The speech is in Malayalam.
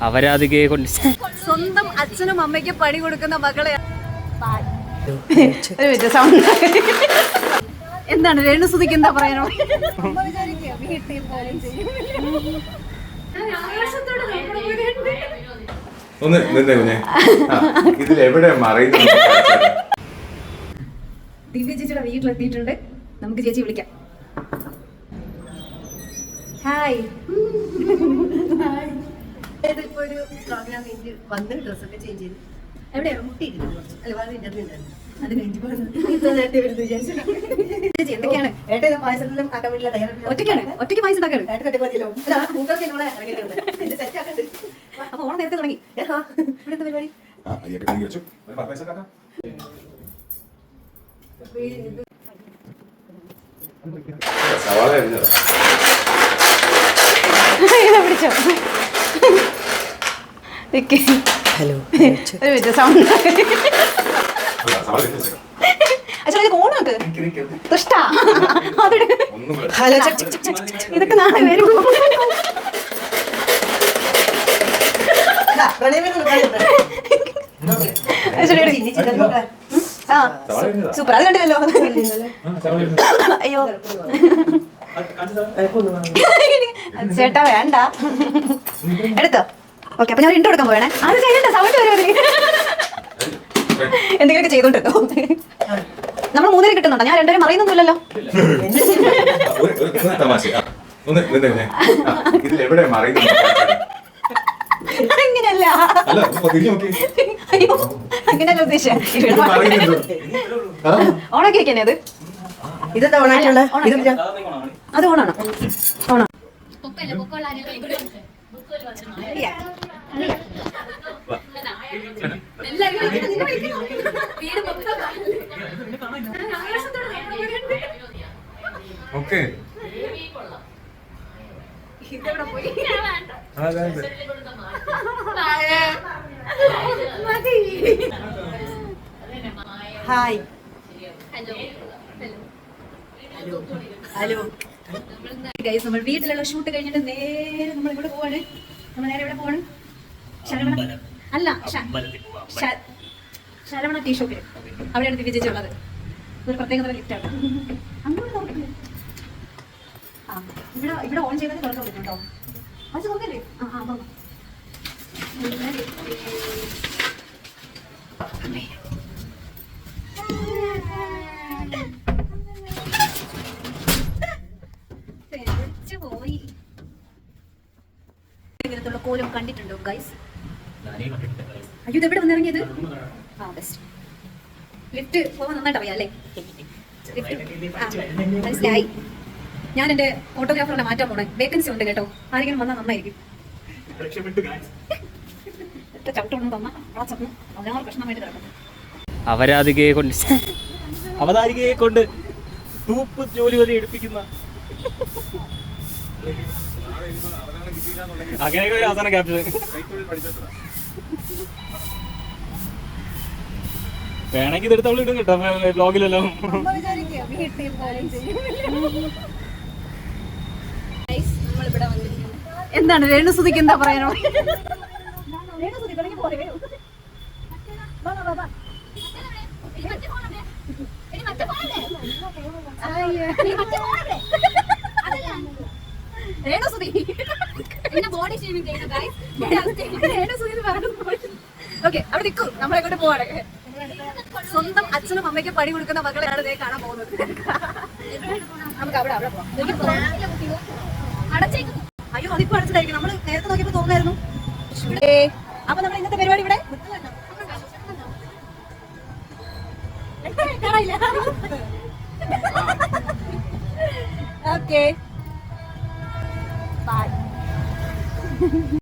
അവരാധികയെ കൊണ്ട് സ്വന്തം അച്ഛനും അമ്മയ്ക്കും പണി കൊടുക്കുന്ന മകളെ എന്താണ് രേണുസുതിക്ക് എന്താ പറയാനോ? ദിവ്യ ചേച്ചിയുടെ വീട്ടിലെത്തിയിട്ടുണ്ട്. നമുക്ക് ചേച്ചി വിളിക്കാം. ഹായ്. ഇതിപ്പോ ഒരു പ്രോഗ്രാം കഴിഞ്ഞ് വന്ന് ഡ്രസ്സൊക്കെ ചേഞ്ച് ചെയ്ത് എവിടെയാണ് മുട്ടിയിരുന്നു അല്ല വളരെ ഇന്റർവ്യൂ ഉണ്ടായിരുന്നു. അത് കഴിഞ്ഞ് നേരത്തെ വരുന്നു വിചാരിച്ചു. ചേച്ചി എന്തൊക്കെയാണ് ഒറ്റയ്ക്ക് പായസം ഉണ്ടാക്കാണ്. അപ്പൊ ഓണം നേരത്തെ തുടങ്ങി. ഇവിടെ എന്താ പരിപാടി? ഹലോ ഇതൊക്കെ നാളെ വരും. സൂപ്പർ. അത് കണ്ടില്ലല്ലോ. അയ്യോ ചേട്ടാ വേണ്ട, എടുത്തോ. ഓക്കെ, അപ്പൊ ഞാൻ ഇൻട്രോ എടുക്കാൻ പോയണേ. അത് ചെയ്യണ്ട, സൗണ്ട് വരുമോ? എന്തെങ്കിലുമൊക്കെ ചെയ്തോണ്ടിട്ടോ. നമ്മൾ 3 കിട്ടുന്നുണ്ടോ? ഞാൻ 2 അറിയുന്നൊന്നുമില്ലല്ലോ. അങ്ങനെയല്ല, അയ്യോ അങ്ങനെയല്ല ഉദ്ദേശിച്ച. ഓണൊക്കെ വെക്കാനേ അത്. ഇതെന്താ ഓണായിട്ടുള്ള? അത് ഓണാണോ? ഓണോ? ഹായ്. ഹലോ ഗൈസ്, നമ്മൾ വീട്ടിലുള്ള ഷൂട്ട് കഴിഞ്ഞിട്ട് നേരെ നമ്മൾ ഇവിടെ പോവാണ്. നമ്മൾ നേരെ ഇവിടെ പോവാണ്. ശരവണ അല്ല, ശരവണ ടീ ഷോപ്പിൽ. അവിടെയാണ് ദിവ്യ ചേച്ചി ഉള്ളത്. ഒരു പ്രത്യേക തരം ഗിഫ്റ്റാണ്. അങ്ങോട്ട് നോക്കില്ലേ? ആ ഇവിടെ ഓൺ ചെയ്താൽ തുറക്കാൻ പറ്റും കേട്ടോ. അത് നോക്കല്ലേ? കോലം കണ്ടിട്ടുണ്ടോ ഗൈസ്? അയ്യോ, ഇത് എവിടെ വന്നിറങ്ങിയത്? ബെസ്റ്റ്. ലിഫ്റ്റ് പോകാൻ നന്നായിട്ട് അറിയാം അല്ലേ? മനസ്സിലായി. ഞാൻ എന്റെ ഫോട്ടോഗ്രാഫറിനെ മാറ്റാൻ പോണേ. വേക്കൻസി ഉണ്ട് കേട്ടോ. ആരെങ്കിലും വന്നാൽ നന്നായിരിക്കും. ചവിട്ടൊന്നും തന്ന പ്രശ്നമായിട്ട് കിടക്കുന്നു. അവതാരികയെ കൊണ്ട് തൂപ്പ് ജോലി വരെ എടുപ്പിക്കുന്ന അങ്ങനെയൊക്കെ ഒരു അവസാന ക്യാപ്ഷൻ. വേണമെങ്കിൽ ഇതെടുത്തവള് ഇടും കേട്ടോ ബ്ലോഗിലെല്ലാം. എന്താണ് രേണുസുതിക്ക് എന്താ പറയാനോ? ഓക്കെ, അവിടെ നിൽക്കൂ. നമ്മളെ കൊണ്ട് പോവാണ്. സ്വന്തം അച്ഛനും അമ്മയ്ക്കും പണി കൊടുക്കുന്ന മകളെയാണ് ദേ കാണാൻ പോകുന്നത്. നമുക്ക് അവിടെ പോവാം. അയ്യോ, അതിപ്പോ അടച്ചിട്ടായിരിക്കും. നമ്മൾ നേരത്തെ നോക്കിയപ്പോ തോന്നായിരുന്നു. അപ്പൊ നമ്മൾ ഇന്നത്തെ പരിപാടി ഇവിടെ ഓക്കെ ബൈ.